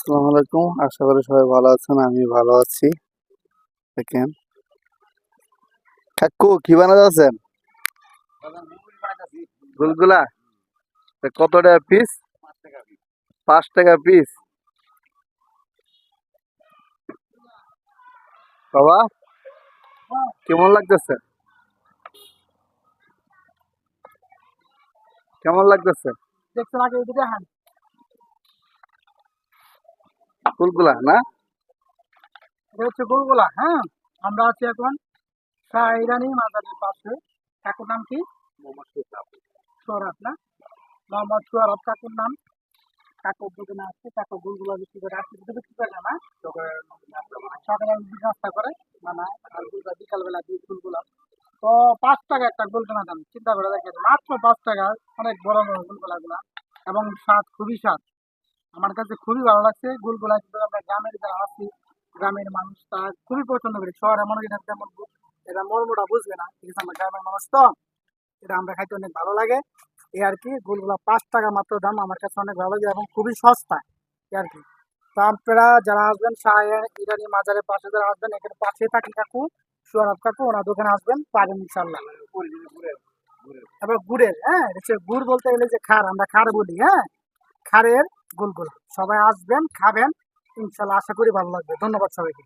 আসসালামু আলাইকুম। আশা করি সবাই ভালো আছেন। আমি ভালো আছি। দেখেন কাকু কি বানাতে আছেন? গুলগুলা। কত টাকা পিস? 5 টাকা পিস। বাবা কেমন লাগতেছে? কেমন লাগতেছে? দেখছেন আগে এদিকে হান গুলগুলা না? এটা হচ্ছে গোলগোলা। হ্যাঁ, আমরা আছি এখন শাহ ইরানি মাজারের পাশে। কাকুর নাম কি? সোহরাব না? মোহাম্মদ সোহরাব কাকুর নাম। কাকুর দোকানে আসছে, কাকু গোলগুলা বিক্রি করে। আসছে দুটো বিক্রি করে না? সকালে নাস্তা করে বানায়, আর বিকালবেলা দিয়ে গোলগুলা। তো 5 টাকা একটা গোলগুলা দাম, চিন্তা করে দেখেন, মাত্র 5 টাকা। অনেক বড় বড় গোলগুলা গুলা, এবং স্বাদ খুবই স্বাদ। আমার কাছে খুবই ভালো লাগছে গুলগুলা। কিন্তু আমরা গ্রামের যারা আছি, গ্রামের মানুষ তারা খুবই পছন্দ করি। শহরে মনে করি এটা তেমন এটা মর্মটা বুঝবে না, ঠিক আছে? আমরা গ্রামের মানুষ তো, এটা আমরা খাইতে অনেক ভালো লাগে। এই আর কি, গুলগুলা 5 টাকা মাত্র দাম, আমার কাছে অনেক ভালো লাগে এবং খুবই সস্তা এই আর কি। তো আপনারা যারা আসবেন শাহ ইরানি মাজারের পাশে যারা আসবেন, এখানে পাশে থাকি কাকু সুয়ারব কাকু, ওনার দোকানে আসবেন, পাবেন ইনশাল্লাহ। এবার গুড়ের, হ্যাঁ, এটা হচ্ছে গুড় বলতে গেলে যে খার, আমরা খার বলি, হ্যাঁ, খারের গুলগুলা। সবাই আসবেন, খাবেন, ইনশাল্লাহ। আশা করি ভালো লাগবে। ধন্যবাদ সবাইকে।